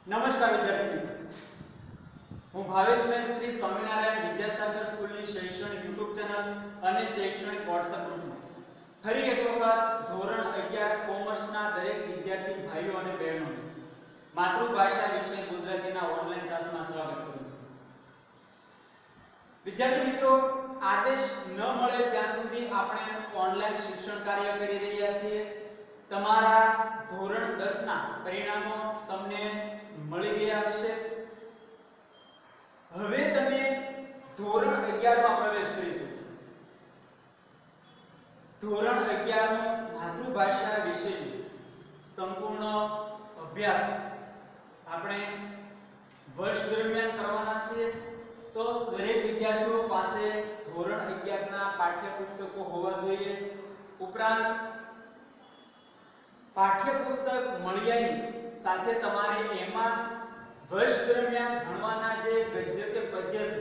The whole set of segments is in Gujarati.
નમસ્કાર વિદ્યાર્થી મિત્રો, હું ભાવેશ મેં શ્રી સ્વામિનારાયણ વિદ્યાસાગર સ્કૂલની શૈક્ષણિક યુટ્યુબ ચેનલ અને શૈક્ષણિક વોટ્સએપ ગ્રુપમાં ફરી એક વખત ધોરણ 11 કોમર્સના દરેક વિદ્યાર્થી ભાઈઓ અને બહેનોને માતૃભાષા વિષય ગુજરાતીના ઓનલાઈન ક્લાસમાં સ્વાગત કરું છું. વિદ્યાર્થી મિત્રો, આદેશ ન મળે ત્યાં સુધી આપણે ઓનલાઈન શિક્ષણ કાર્ય કરી રહ્યા છીએ. તમારા ધોરણ 10 ના પરિણામો તમને મળી ગયા હશે. હવે તમે ધોરણ 11 માં પ્રવેશ કરી ચૂક્યા. ધોરણ 11 નો માતૃભાષા વિષયનો સંપૂર્ણ અભ્યાસ આપણે વર્ષ દરમિયાન કરવાના છીએ. તો દરેક વિદ્યાર્થીઓ પાસે ધોરણ 11 ના પાઠ્યપુસ્તકો હોવા જોઈએ. ઉપરાંત પાઠ્યપુસ્તક મળ્યાની સાથે તમારે એમાં વર્ષ દરમિયાન ભણવાના જે ગદ્ય કે પદ્ય છે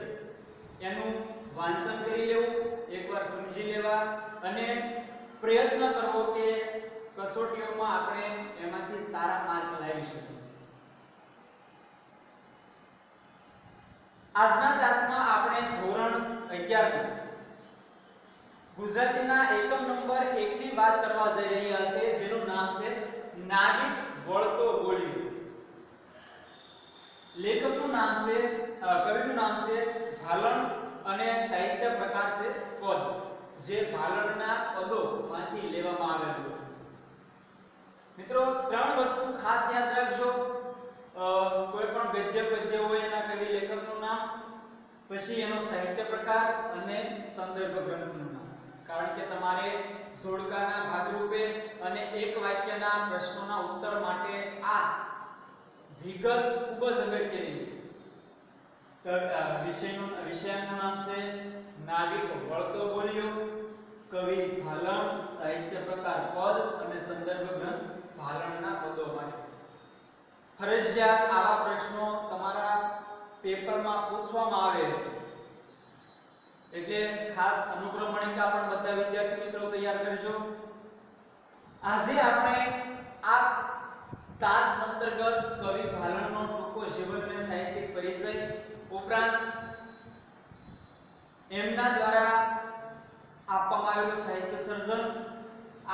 એનું વાંચન કરી લેવું, એકવાર સમજી લેવા અને પ્રયત્ન કરવો કે કસોટીઓમાં આપણે એમાંથી સારા માર્ક લાવી શકીએ. આજના ક્લાસમાં આપણે ધોરણ 11 માં ગુજરાતીના એકમ નંબર 1 ની વાત કરવા જઈ રહ્યા છે, જેનું નામ છે નાવિક વળતો બોલ્યો. લેખકનું નામ છે, કવિનું નામ છે ભાલણ અને સાહિત્ય પ્રકાર છે પદ, જે ભાલણના પદોમાંથી લેવામાં આવેલું છે. મિત્રો, ત્રણ વસ્તુ ખાસ યાદ રાખજો. કોઈ પણ ગદ્ય પદ્ય હોય એના કવિ લેખકનું નામ, પછી એનો સાહિત્ય પ્રકાર અને સંદર્ભ ગ્રંથનું નામ. કારણ કે તમારે જોડકાના ભાગરૂપે અને એક વાક્યના પ્રશ્નોના ઉત્તર માટે આ વિગત ખૂબ જ અગત્યની છે. વિષયનું નામ છે નાવિક વળતો બોલ્યો, કવિ ભાલણ, સાહિત્ય પ્રકાર પદ અને સંદર્ભ ગ્રંથ ભાલણના પદોમાંથી. ફરજિયાત આવા પ્રશ્નો તમારા પેપરમાં પૂછવામાં આવે છે, એટલે ખાસ અનુક્રમણિકા પણ બધા વિદ્યાર્થી મિત્રો તૈયાર કરજો. આજે આપણે આ ક્લાસ અંતર્ગત કવિ ભાલણનો ટૂંકો જીવન અને સાહિત્યિક પરિચય, ઉપરાંત એમના દ્વારા આપવામાં આવેલું સાહિત્ય સર્જન,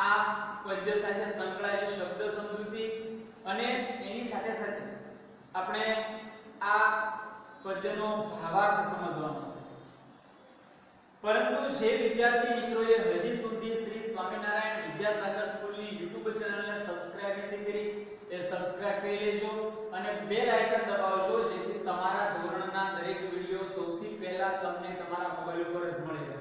આ પદ્ય સાથે સંકળાયેલી શબ્દ સમજૂતી અને એની સાથે સાથે આપણે આ પદ્યનો ભાવાર્થ સમજવાનો છે. પરંતુ જે વિદ્યાર્થી મિત્રોએ હજી સુધી શ્રી સ્વામિનારાયણ વિદ્યાસાગર સ્કૂલની YouTube ચેનલને સબસ્ક્રાઇબ નથી કરી, એ સબસ્ક્રાઇબ કરી લેજો અને બેલ આઇકન દબાવજો, જેથી તમારા ધોરણના દરેક વિડિયો સૌથી પહેલા તમને તમારા મોબાઈલ ઉપર જ મળી રહે.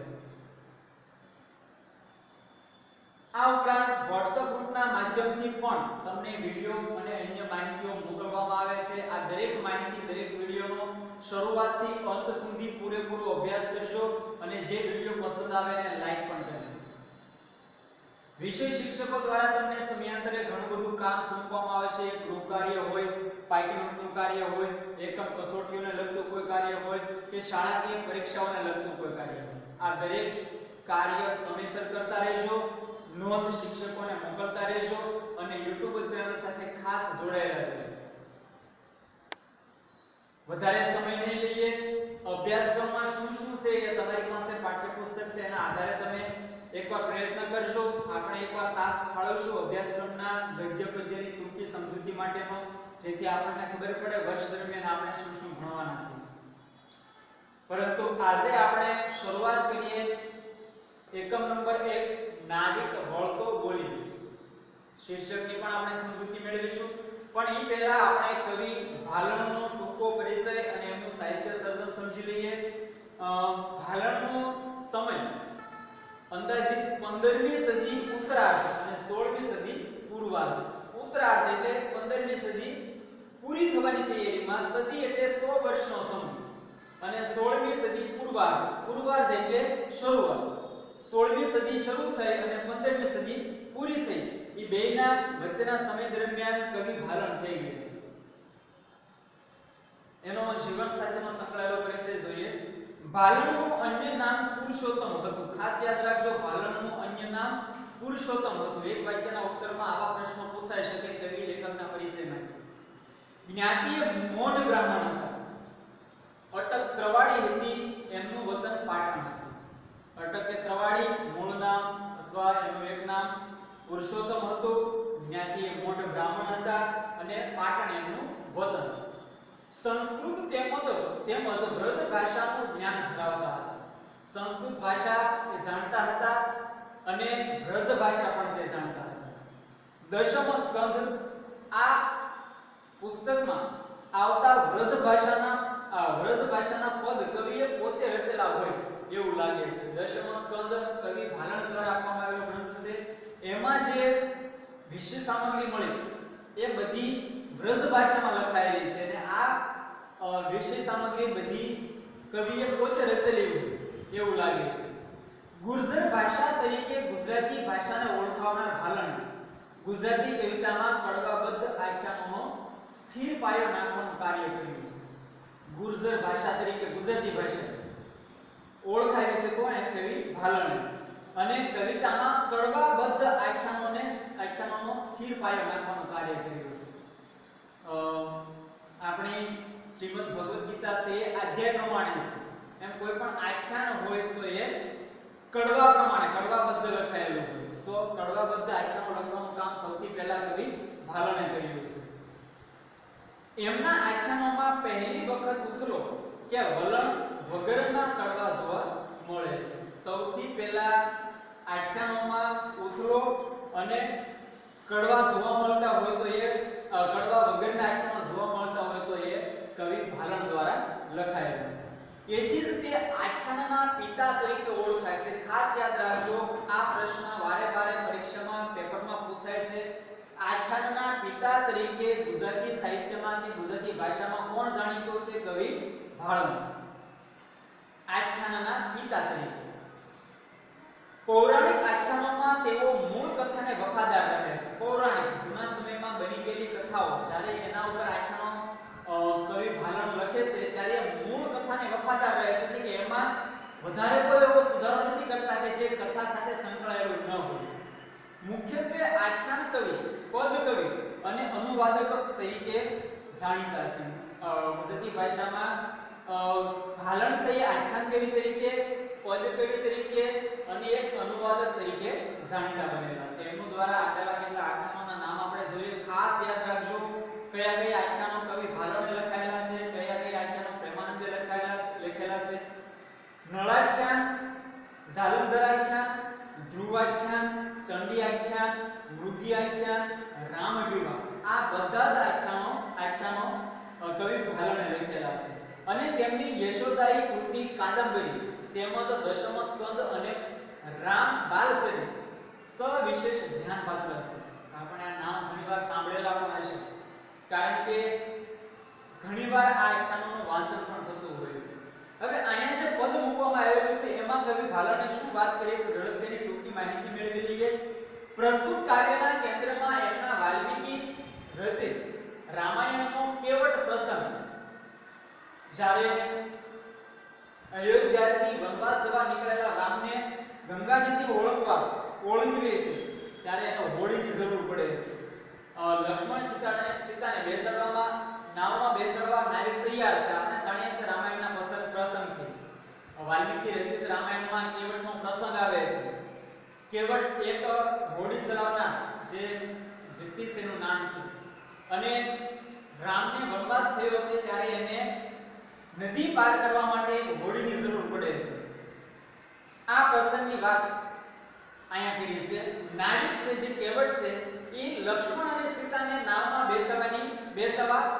આ ઉપરાંત WhatsApp ગ્રુપના માધ્યમથી પણ તમને વિડિયો અને અન્ય માહિતીઓ મોકલવામાં આવે છે. આ દરેક માહિતી, દરેક વિડિયોનો શરૂઆતથી અંત સુધી પૂરેપૂરો અભ્યાસ કરજો અને જે વિડિયો પસંદ આવે એને લાઈક પણ કરજો. વિષય શિક્ષકો દ્વારા તમને સમયાંતરે ઘણું બધું કામ સોંપવામાં આવે છે. ગૃહ કાર્ય હોય, પાઇકનોટનું કાર્ય હોય, એકમ કસોટીઓને લગતું કોઈ કાર્ય હોય કે શાળાકીય પરીક્ષાઓને લગતું કોઈ કાર્ય હોય. આ દરેક કાર્ય સમયસર કરતા રહેજો, નોંધ શિક્ષકોને મોકલતા રહેજો અને YouTube ચેનલ સાથે ખાસ જોડાયેલા રહેજો. વધારે સમય નહીં લઈએ. અભ્યાસક્રમમાં શું શું છે એ તમારી પાસે પાઠ્યપુસ્તક છે, એના આધારે તમે એકવાર પ્રયત્ન કરશો. આપણે એકવાર તાસ ફાળવશું અભ્યાસક્રમના ગદ્ય પદ્યની ટૂંકી સમજૂતી માટેનો, જેથી આપણને ખબર પડે વર્ષ દરમિયાન આપણે શું શું ભણવાના છે. પરંતુ આજે આપણે શરૂઆત કરીએ એકમ નંબર 1 નાવિક વળતો બોલ્યો. શીર્ષકની પણ આપણે સમજૂતી મેળવીશું, પણ એ પહેલા આપણે કવિ ભાલણનો ટૂંકો પરિચય અને એમનું સાહિત્ય સર્જન સમજી લઈએ. ભાલણનો સમય અંદાજિત 15મી સદી ઉત્તરાર્ધ અને 16મી સદી પૂર્વાર્ધ. ઉત્તરાર્ધ એટલે 15મી સદી પૂરી થવાની તૈયારીમાં, સદી એટલે 100 વર્ષનો સમય, અને 16મી સદી પૂર્વાર્ધ. પૂર્વાર્ધ એટલે શરૂઆત. 16મી સદી શરૂ થઈ અને 15મી સદી પૂરી થઈ, એ બેયના વચ્ચેના સમય દરમિયાન કવિ ભાલણ થઈ ગયા. એનો જીવન સાથેનો સંકળાયેલો પરિચય જોઈએ. ભાલણનું અન્ય નામ પુરુષોત્તમ હતું. ખાસ યાદ રાખજો, ભાલણનું અન્ય નામ પુરુષોત્તમ હતું. એક વાક્યના ઉત્તરમાં આવા પ્રશ્નો પૂછાઈ શકે કવિ લેખકના પરિચયમાં. જ્ઞાતિએ મોઢ બ્રાહ્મણ હતા. અટક ત્રવાડી હતી, એમનું વતન પાટણ હતું. અટક એ ત્રવાડી મૂળ નામ અથવા એનું એક નામ. પુરુષોત્તમ હતું, જ્ઞાતિએ મોઢ બ્રાહ્મણ હતા અને પાટણ એમનું વતન. સંસ્કૃત તેમજ બ્રજ ભાષાનું જ્ઞાન ધરાવતા હતા. સંસ્કૃત ભાષા એ જાણતા હતા અને બ્રજ ભાષા પણ તે જાણતા હતા. દશમ સ્કંધ આ પુસ્તકમાં આવતા બ્રજ ભાષાના પદ કવિએ પોતે રચેલા હોય એવું લાગે છે. દશમ સ્કંદ કવિ ભાલણ દ્વારા આપવામાં આવેલો ગ્રંથ છે. એમાં જે વિશેષ સામગ્રી મળે એ બધી બ્રજ ભાષામાં લખાયેલી છે અને આ વિશેષ સામગ્રી બધી કવિએ પોતે રચેલી હોય એવું લાગે છે. ગુર્જર ભાષા તરીકે ગુજરાતી ભાષાને ઓળખાવનાર ભાલણ ગુજરાતી કવિતામાં કડવાબદ્ધ આખ્યાનોનો સ્થિર પાયો નાખવાનું કાર્ય કર્યું છે. ગુર્જર ભાષા તરીકે ગુજરાતી ભાષા ઓળખાય છે કોણે? કવિ ભાલણે. અને કવિતામાં કડવાબદ્ધ આખ્યાનોનો સ્થિર પાયો નાખવાનું કાર્ય કર્યું છે. આપણી શ્રીમદ ભગવદ ગીતા છે એ અધ્યાય પ્રમાણે છે. એમ કોઈ પણ આખ્યાન હોય તો એ કડવા પ્રમાણે કડવાબદ્ધ લખાયેલું હોય. તો કડવાબદ્ધ આખ્યાનો લખવાનું કામ સૌથી પહેલા કવિ ભાલણે કર્યું છે. એમના આખ્યાનોમાં પહેલી વખત ઉતરો કે વલણ વગરના કડવા જોવા મળે છે. સૌથી પહેલા આખ્યાનોમાં ઉથલો અને કડવા જોવા મળતા હોય તો એ કડવા વગરના આખ્યાનો જોવા મળતા હોય તો એ કવિ ભાલણ દ્વારા લખાયેલા. એથી જ તે આખ્યાનના પિતા તરીકે ઓળખાય છે. ખાસ યાદ રાખજો, આ પ્રશ્ન વારે વારે પરીક્ષામાં પેપરમાં પૂછાય છે. આખ્યાનના પિતા તરીકે ગુજરાતી સાહિત્યમાં કે ગુજરાતી ભાષામાં કોણ જાણીતો છે? કવિ ભાલણ. આખ્યાનના પિતા તરીકે. પૌરાણિક આખ્યાનોમાં તેઓ મૂળ કથાને વફાદાર રહે છે. પૌરાણિક જૂના સમયમાં બની ગયેલી કથાઓ જ્યારે એના ઉપર આખ્યાનો કવિ ભાલણ લખે છે ત્યારે મૂળ કથાને વફાદાર રહે છે. એટલે કે એમાં વધારે કોઈ એવો સુધારો નથી કરતા કે જે કથા સાથે સંકળાયેલું ન હોય. મુખ્યત્વે આખ્યાન કવિ, પદ કવિ અને અનુવાદક તરીકે જાણીતા છે. ગુજરાતી ભાષામાં ભાલણ છે આખ્યાન કવિ તરીકે, પદ કવિ તરીકે અને એક અનુવાદક તરીકે જાણીતા બનેલા છે. એમનું દ્વારા આપેલા કેટલા આખ્યાનોના નામ આપણે જોઈએ. ખાસ યાદ રાખજો કયા કયા આખ્યાનો કવિ ભાલણે લખાયેલા છે, કયા કયા આખ્યાનો પ્રેમાનંદે લખેલા છે. નળાખ્યાન, જાલંધર આખ્યાન, ધ્રુવાખ્યાન, ચંડી આખ્યાન, મૃગી આખ્યાન, રામવિવાહ આ બધા જ આખ્યાનો કવિ ભાલણે લખેલા છે. અને તેમની યશોદાઈ કૃતિ કાદંબરી તેમજ દશમ સ્કંદ અને રામ બાલચરિત સવિશેષ ધ્યાન પાત્ર છે. આપણે આ નામ ઘણીવાર સાંભળેલા પણ હશે, કારણ કે ઘણીવાર આ આખ્યાનોનું વાંચન પણ થતું હોય છે. હવે અહીંયા જે પદ મૂકવામાં આવેલું છે એમાં કવિ ભાલણે શું વાત કરી છે ઝડપથી ટૂંકી માહિતી મેળવી લઈએ. પ્રસ્તુત કાવ્યના કેન્દ્રમાં એમના વાલ્મીકી રચિત રામાયણનો કેવટ પ્રસંગ જ્યારે અયોધ્યાથી વનવાસ જવા નીકળેલા રામને ગંગા નદી ઓળંગવી છે ત્યારે એને હોડીની જરૂર પડે છે. લક્ષ્મણ સીતાને બેસાડવામાં નાવમાં બેસાડવા નાવિક તૈયાર છે. આપણે જાણીએ છીએ રામાયણના પ્રસંગથી. વાલ્મીકી રચિત રામાયણમાં કેવટનો પ્રસંગ આવે છે. કેવટ એક હોડી ચલાવનાર જે વ્યક્તિ છે એનું નામ છે અને રામને વનવાસ થયો છે ત્યારે એને નદી પાર કરવા માટે એક હોડીની જરૂર પડે છે. આ પ્રસંગની વાત અહીંયા કરી છે. નાવિક છે જે કેવટ છે એ લક્ષ્મણ અને સીતાને નાવમાં બેસાડવા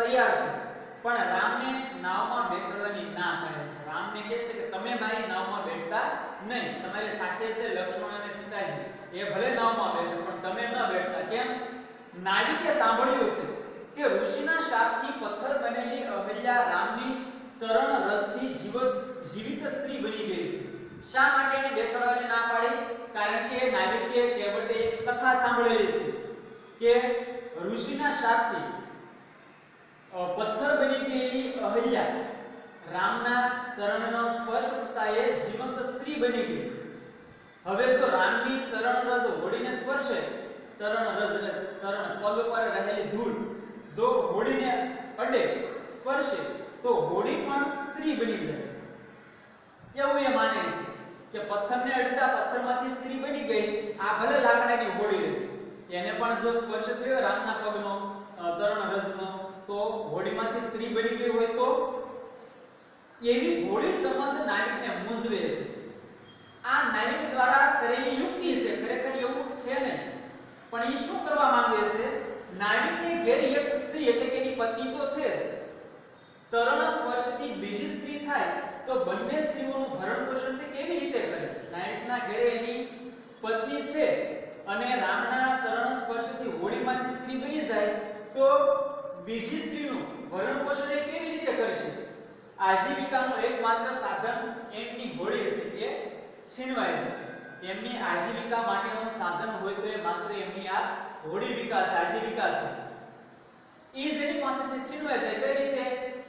તૈયાર છે, પણ રામને નાવમાં બેસાડવાની ના કહે છે. રામને કહે છે કે તમે મારી નાવમાં બેઠતા નહીં. તમારી સાથે છે લક્ષ્મણ અને સીતાજી, એ ભલે નાવમાં બેસે પણ તમે ન બેઠતા. કેમ? નાવિકે સાંભળ્યું છે કે ઋષિના શાપથી પથ્થર બનેલી અહલ્યા રામની ચરણ રસથી જીવિત સ્ત્રી બની ગઈ છે. શા માટે એને બેસાડવાની ના પાડી? કારણ કે નાવિકે કેવટે એક કથા સાંભળેલી છે કે ઋષિના શાપથી પથ્થર બની ગયેલી અહલ્યા રામના ચરણનો સ્પર્શ થતા એ જીવંત સ્ત્રી બની ગઈ. હવે જો રામની ચરણ રજ હોડીને સ્પર્શે, ચરણ પગ પર રહેલી ધૂળ જો હોડીને અડે સ્પર્શે તો હોડી પણ સ્ત્રી બની જાય એવું એ માને છે કે પથ્થરને અડતા પથ્થરમાંથી સ્ત્રી બની ગઈ આ ભલે લાકડાની હોડી રહી એને પણ જો સ્પર્શ થયો રામના પગનો ચરણ રજનો તો હોડીમાંથી સ્ત્રી બની ગઈ હોય તો એવી હોડી સમજ નાવિકને મૂંઝવે છે આ નાવિક દ્વારા કરેલી યુક્તિ છે ખરેખર એવું છે ને પણ એ શું કરવા માંગે છે નાવિકને ઘેર એક સ્ત્રી એટલે કે એની પત્ની તો છે ચરણ સ્પર્શથી બીજી સ્ત્રી થાય તો બંને સ્ત્રીઓનું ભરણ પોષણ તે કેવી રીતે કરે નાવિકના ઘરે એની પત્ની છે અને રામના ચરણ સ્પર્શથી હોડીમાંથી સ્ત્રી બની જાય તો બીજી સ્ત્રીનું ભરણ પોષણ એ કેવી રીતે કરશે આજીવિકાનું એકમાત્ર સાધન એમની હોડી છે કે છીનવાય છે એમની આજીવિકા માટેનું સાધન હોય તો એ માત્ર એમની આ હોડી વિકાસ આજીવિકા છે ઈ જેની પાસેથી છીનવાય જાય કઈ રીતે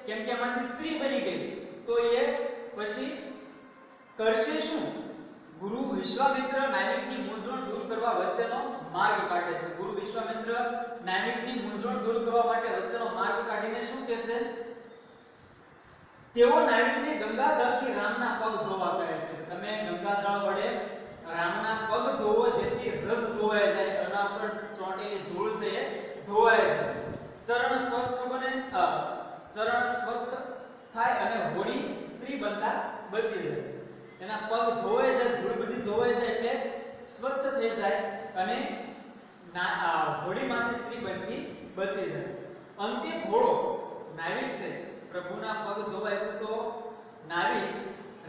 કેમ કે એમાંથી સ્ત્રી બની ગઈ તો એ પછી કરશે શું ગુરુ વિશ્વામિત્ર નાવિકની મૂંઝવણ દૂર કરવા વચ્ચેનો માર્ગ કાઢે છે ગુરુ વિશ્વામિત્ર નાવિકની મૂંઝવણ દૂર કરવા માટે વચ્ચેનો માર્ગ કાઢીને શું કહેશે તેઓ નાવિકને ગંગાજળથી રામના પગ ધોવા કહે છે તમે ગંગાજળ વડે રામના પગ ધોવો જેથી રજ ધોવાય જાય એના પર ચોંટેલી ધૂળ છે એ ધોવાય જાય ચરણ સ્વચ્છ બને ચરણ સ્વચ્છ થાય અને હોડી સ્ત્રી બનતા બચી જાય એના પગ ધોવાય જાય ધૂળ બધી ધોવાય જાય એટલે સ્વચ્છ થઈ જાય અને હોડીમાંથી સ્ત્રી બનતી બચી જાય અંતે ઘોડો નાવિક છે પ્રભુના પગ ધોવાય છે તો નાવિક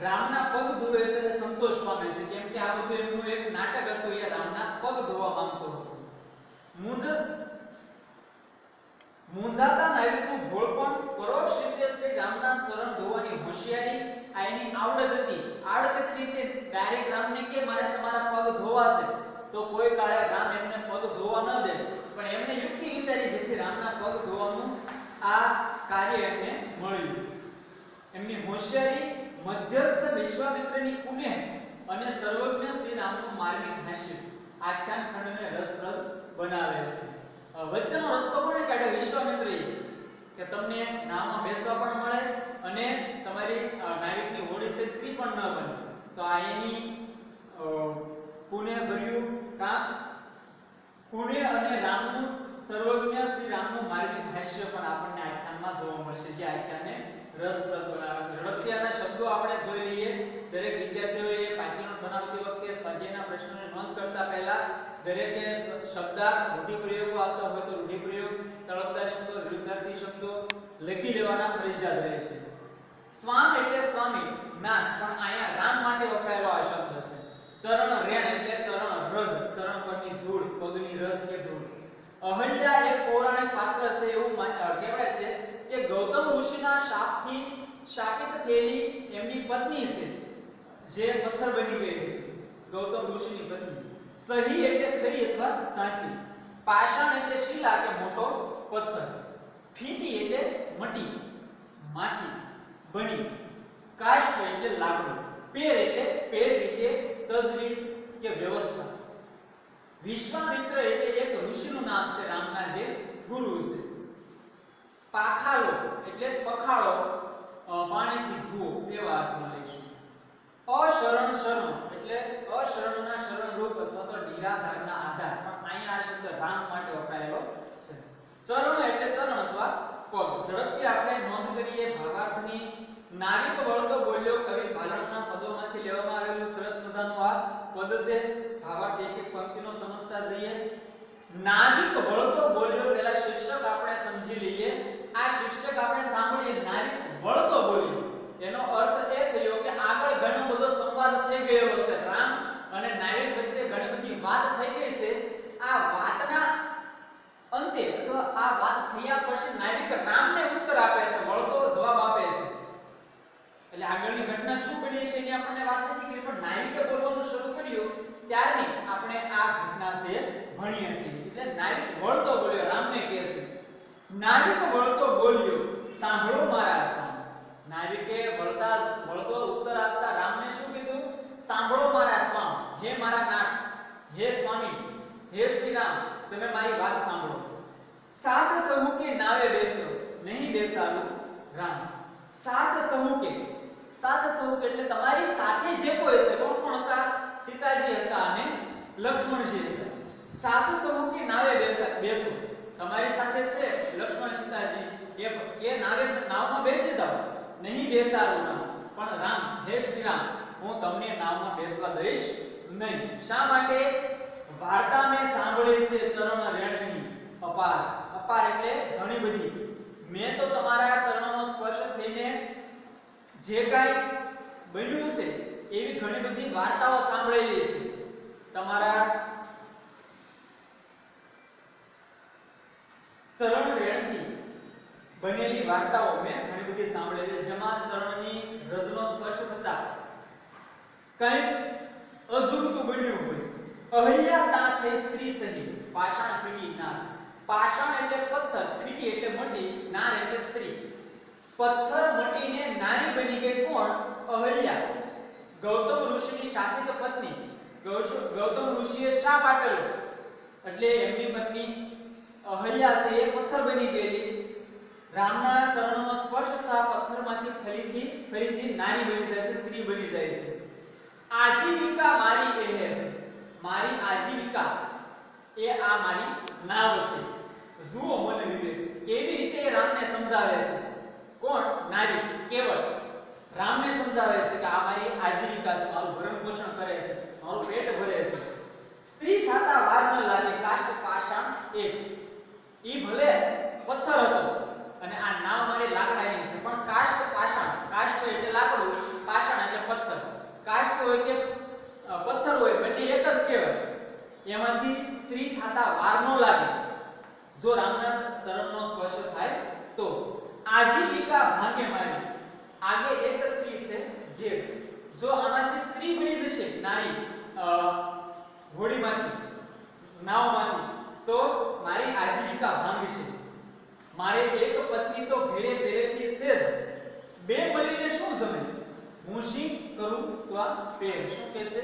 રામના પગ ધોવે છે અને સંતોષ પામે છે કેમ કે આ બધું એમનું એક નાટક હતું એ રામના પગ ધોવા માંગતો હતો મૂંઝાતા નાવિકનું ભોળપણ પરોક્ષ રીતે શ્રી રામના ચરણ ધોવાની હોશિયારી આ એની આવડત હતી આડકત રીતે ડાયરેક્ટ રામને કે મારે તમારા પગ ધોવા છે તો કોઈ કાળે રામ એમને પગ ધોવા ન દે પણ એમને યુક્તિ વિચારી જેથી રામના પગ ધોવાનું આ કાર્ય એમને મળ્યું એમની હોશિયારી મધ્યસ્થ વિશ્વામિત્રની કુનેહ અને સર્વજ્ઞ શ્રી રામનું માર્મિક હાસ્ય આખ્યાન ખંડને રસપ્રદ બનાવે છે વચ્ચેનો રસ્તો કોણે કાઢ્યો વિશ્વામિત્રએ કે તમને નાવમાં બેસવા પણ મળે અને તમારી નાવિકની હોડી છે સ્ત્રી પણ ન બને તો આ એની પુણ્ય ભર્યું કામ પુણ્ય અને રામનું સર્વજ્ઞ શ્રી રામનું માર્મિક હાસ્ય પણ આપણને આખ્યાનમાં જોવા મળશે જે આખ્યાનને રસપ્રદ બનાવે છે ઝડપથી આના શબ્દો આપણે જોઈ લઈએ દરેક વિદ્યાર્થીઓએ પાઠ્યનોટ બનાવતી વખતે સ્વાધ્યાયના પ્રશ્નોની નોંધ કરતા પહેલા દરેકે શબ્દાર્થ રૂઢિપ્રયોગો આવતા હોય તો રૂઢિપ્રયોગ તળપદા શબ્દો વિરુદ્ધાર્થી શબ્દો લખી લેવાના ફરજિયાત રહે છે સ્વામ એટલે સ્વામી નાથ પણ અહીંયા રામ માટે વપરાયેલો આ શબ્દ છે ચરણ રેણ એટલે ચરણ રજ ચરણ પરની ધૂળ પગની રજ કે ધૂળ અહલ્યા એક પૌરાણિક પાત્ર છે એવું કહેવાય છે કે ગૌતમ ઋષિના શાપથી શાપિત થયેલી એમની પત્ની છે જે પથ્થર બની ગઈ ગૌતમ ઋષિની પત્ની સહી એટલે ખરી અથવા સાચી પાષાણ એટલે શિલા કે મોટો પથ્થર ફીટી એટલે મટી માટી બની કાષ્ઠ એટલે લાકડું પેર એટલે પેર રીતે તજવીજ કે વ્યવસ્થા વિશ્વામિત્ર એટલે એક ઋષિનું નામ છે રામના જે ગુરુ છે પાખાલો એટલે પખાળો પાણીથી ધુઓ એવા અર્થમાં લઈશું અશરણ શરણ એટલે અશરણના શરણ રૂપ અથવા તો નિરાધારના આધાર પણ અહીંયા આ શબ્દ રામ માટે વપરાયેલો છે ચરણ એટલે ચરણ અથવા પગ ઝડપથી આપણે નોંધ કરીએ ભાવાર્થની નાવિક વળતો બોલ્યો કવિ ભાલણના પદોમાંથી લેવામાં આવેલું સરસ મજાનું આ પદ છે ભાવાર્થ એક એક પંક્તિનો સમજતા જઈએ નાવિક વળતો બોલ્યો પહેલા શીર્ષક આપણે સમજી લઈએ આ શીર્ષક આપણે સાંભળીએ નાવિક વળતો બોલ્યો એનો અર્થ એ થયો કે આગળ ઘણો બધો સંવાદ થઈ ગયો છે રામ અને નાવિક વચ્ચે ઘણી બધી વાત થઈ ગઈ છે આ વાતના અંતે અથવા આ વાત થયા પછી નાવિક રામને ઉત્તર આપે છે વળતો જવાબ આપે છે એટલે આગળની ઘટના શું બની છે એની આપણને વાત નથી કરી પણ નાવિકે બોલવાનું શરૂ કર્યું ત્યારની આપણે આ ઘટના છે ભણીએ છીએ એટલે નાવિક વળતો બોલ્યો રામને કહે છે નાવિક વળતો બોલ્યો સાંભળો મારા સ્વામી નાવિકે વળતો ઉત્તર આપતા રામને શું કીધું સાંભળો મારા સ્વામી હે મારા નાથ હે સ્વામી હે શ્રી રામ તમે મારી વાત સાંભળો सात सहुके नावे बेसो नहीं बेसाરું રામ। સાત સહુકે એટલે તમારી સાથે જે કોઈ છે, કોણ કોણ હતા? સીતાજી હતા અને લક્ષ્મણજી હતા। સાત સહુકે નાવે બેસો, તમારી સાથે છે લક્ષ્મણ સીતાજી, એ નાવમાં બેસી જાઓ, નહીં બેસારું રામ, પણ રામ હે શ્રી રામ હું તમને નાવમાં બેસવા દઈશ નહીં। શા માટે? વાર્તા મેં સાંભળી છે ચરણ રેણની અપાર, અપાર એટલે ઘણી બધી, મેં તો તમારા ચરણોનો સ્પર્શ થઈને જે કાંઈ બન્યું છે એવી ઘણી બધી વાર્તાઓ સાંભળેલી છે। તમારા ચરણ રેણથી બનેલી વાર્તાઓ મેં ઘણી બધી સાંભળેલી, જેમાં ચરણની રજનો સ્પર્શ થતા કંઈક અજુગતું બન્યું હોય। અહલ્યા તા થઈ સ્ત્રી સહી પાષાણ પીટી નાર। પાષાણ એટલે પથ્થર, પીટી એટલે મટી, નાર એટલે સ્ત્રી। પથ્થર મટીને નારી બની ગઈ કોણ? અહલ્યા, ગૌતમ ઋષિની શાપિત પત્ની। ગૌતમ ઋષિએ શાપ આપેલો એટલે એમની પત્ની અહલ્યા છે એ પથ્થર બની ગયેલી। રામના ચરણોનો સ્પર્શ થતા પથ્થરમાંથી ફરીથી નારી બની જાય છે, સ્ત્રી બની જાય છે। આજીવિકા મારી એ છે, મારી આજીવિકા એ આ મારી નાવ છે। જુઓ મન વિવેક, કેવી રીતે રામને સમજાવે છે, કોણ? નારી કેવળ રામને સમજાવે છે કે આ મારી આજીવિકા છે, મારું ભરણ પોષણ કરે છે, મારું પેટ ભરે છે। સ્ત્રી ખાતા વાર ન લાગે કાષ્ટ પાષાણ એક, ઈ ભલે પથ્થર હતો અને આ નાવ મારી લાકડાની છે, પણ કાષ્ટ પાષાણ, કાષ્ટ એટલે લાકડું, પાષાણ એટલે પથ્થર, કાષ્ટ હોય કે પથ્થર હોય બંને એક જ કહેવાય, એમાંથી સ્ત્રી ખાતા વાર ન લાગે જો રામના ચરણનો સ્પર્શ થાય તો। આજીવિકા ભાગે મારી, આગે એક સ્ત્રી છે ઘેર, જો આમાંથી સ્ત્રી બની જશે નારી ઘોડીમાંથી નાવમાંથી તો મારી આજીવિકા ભાંગશે। મારે એક પત્ની તો ઘેરે પહેરેથી છે જ, બે મળીને શું જમે? હું શી કરું તો આ પેર, શું કહેશે?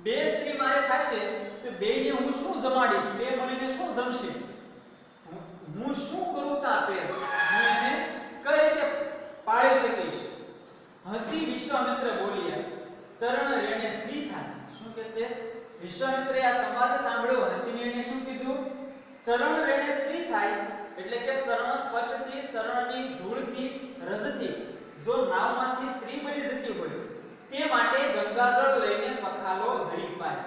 બે સ્ત્રી મારે થશે તો બેને હું શું જમાડીશ? બે મળીને શું જમશે? હું શું કરું તો આ પેર, હું એને કઈ રીતે પાળી શકીશ? હસી વિશ્વામિત્ર બોલ્યા ચરણ રેણે સ્ત્રી થાય, શું કહેશે? વિશ્વામિત્રે આ સંવાદ સાંભળ્યો, હસીને એને શું કીધું? ચરણ રેણે સ્ત્રી થાય એટલે કે ચરણ સ્પર્શથી, ચરણની ધૂળથી, રજથી જો નાવમાંથી સ્ત્રી બની જતી હોય તે માટે ગંગાજળ લઈને પખાલો હરી પાય।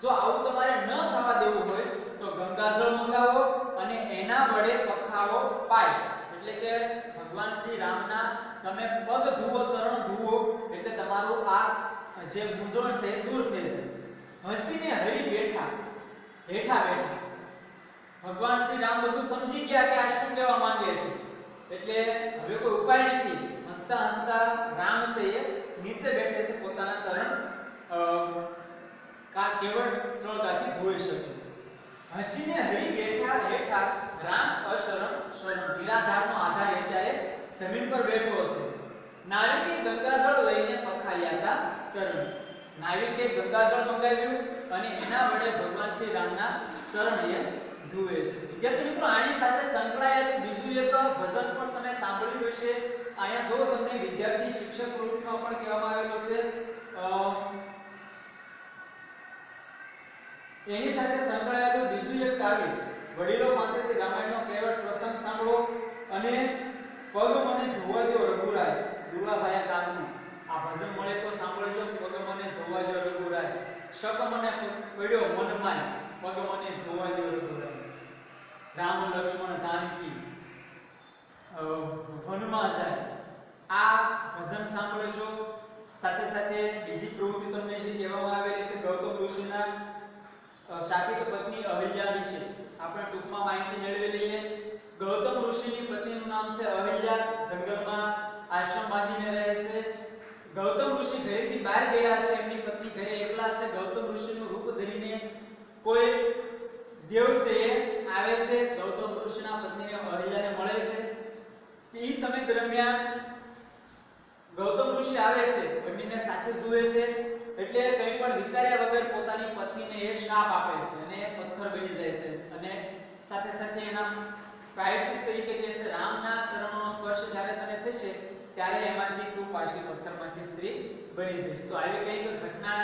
જો આવું તમારે ન થવા દેવું હોય તો ગંગાજળ મંગાવો અને એના વડે પખાલો પાય, એટલે કે ભગવાન શ્રી રામના તમે પગ ધુવો, ચરણ ધુવો એટલે તમારું આ જે મૂંઝવણ છે દૂર થઈ જાય। હસીને હરી બેઠા, હેઠા બેઠા, ભગવાન શ્રી રામ બધું સમજી ગયા કે આ શું કહેવા માંગે છે, એટલે હવે કોઈ ઉપાય નથી। હસતા હસતા રામ છે એ નીચે બેઠે છે, પોતાના ચરણ કેવળ સરળતાથી ધોઈ શકે। હસીને હરી બેઠા હેઠા રામ અશરણ શરણ, નિરાધારનો આધાર અત્યારે જમીન પર બેઠો છે। નાવિકે ગંગાજળ લઈને પખાલ્યા હતા ચરણ, નાવિકે ગંગાજળ મંગાવ્યું અને એના વડે ભગવાન શ્રી રામના ચરણ એ ધુએ છે। વિદ્યાર્થી મિત્રો, આની સાથે સંકળાયેલું બીજું એક ભજન પણ તમે સાંભળ્યું હશે। અહીંયા જો તમને વિદ્યાર્થી શિક્ષક પ્રવૃત્તિમાં પણ કહેવામાં આવેલું છે, એની સાથે સંકળાયેલું બીજું એક કાવ્ય, વડીલો પાસેથી રામાયણનો કેવળ પ્રસંગ સાંભળો અને પગ મને ધોવા દો રઘુરાય, દુલાભાઈ કામનું આ ભજન મળે તો સાંભળજો। પગ મને ધોવા દો રઘુરાય, શક મને પડ્યો મનમાં, પગ મને ધોવા દો રઘુરાય। રામ લક્ષ્મણ જાનકી વનમાં જાય, આ ભજન સાંભળજો। સાથે સાથે બીજી પ્રવૃત્તિ તમને જે કહેવામાં આવેલી છે ગૌતમ ઋષિના શાપિત પત્ની અહલ્યા વિશે આપણે ટૂંકમાં માહિતી મેળવી લઈએ। ગૌતમ ઋષિની પત્નીનું નામ છે અહલ્યા, જંગલમાં આશ્રમ બાંધીને રહે છે। ગૌતમ ઋષિ ઘરેથી બહાર ગયા છે, એમની પત્ની ઘરે એકલા છે। ગૌતમ ઋષિનું રૂપ ધરીને કોઈ દેવ છે એ આવે છે, ગૌતમ ઋષિના પત્નીને અહલ્યાને મળે છે। એ સમય દરમિયાન ગૌતમ ઋષિ આવે છે, બંનેને સાથે જુએ છે એટલે કંઈ પણ વિચાર્યા વગર પોતાની પત્નીને એ શાપ આપે છે અને પથ્થર બની જાય છે અને સાથે સાથે એના પ્રાયશ્ચિત તરીકે કહે છે રામના ચરણોનો સ્પર્શ જ્યારે તને થશે ત્યારે એમાંથી તું પાછી પથ્થરમાંથી સ્ત્રી બની જઈશ. તો આવી કંઈક ઘટના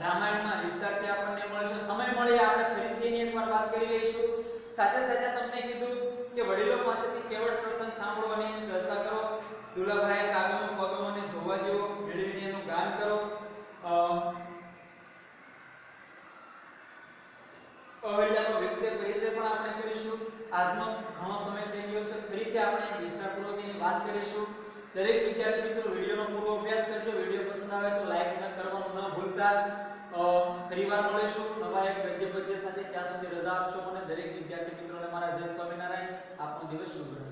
રામાયણમાં વિસ્તારથી આપણને મળશે. સમય મળે આપણે ફરીથી એની એકવાર વાત કરી લઈશું. સાથે સાથે તમને કીધું કે વડીલો પાસેથી કેવળ પ્રસંગ સાંભળો અને એની ચર્ચા કરો. દુલાભાઈએ કાગળનું પગલું અને ધોવા જેવો મેળવીને એનું ગાન કરો. અહલ્યાનો વ્યક્તિગત પરિચય પણ આપણે કરીશું. આજનો ઘણો સમય થઈ ગયો છે, ફરીથી આપણે વિસ્તારપૂર્વક એની વાત કરીશું. દરેક વિદ્યાર્થી મિત્રો વિડિયોનો પૂરો અભ્યાસ કરજો. વિડિયો પસંદ આવે તો લાઈક કરવાનું ન ભૂલતા. ફરીવાર મળીશું નવા એક ગદ્ય પદ્ય સાથે. ત્યાં સુધી રજા આપશો મને. દરેક વિદ્યાર્થી મિત્રોને મારા જય સ્વામિનારાયણ. આપનો દિવસ શુભ રહે.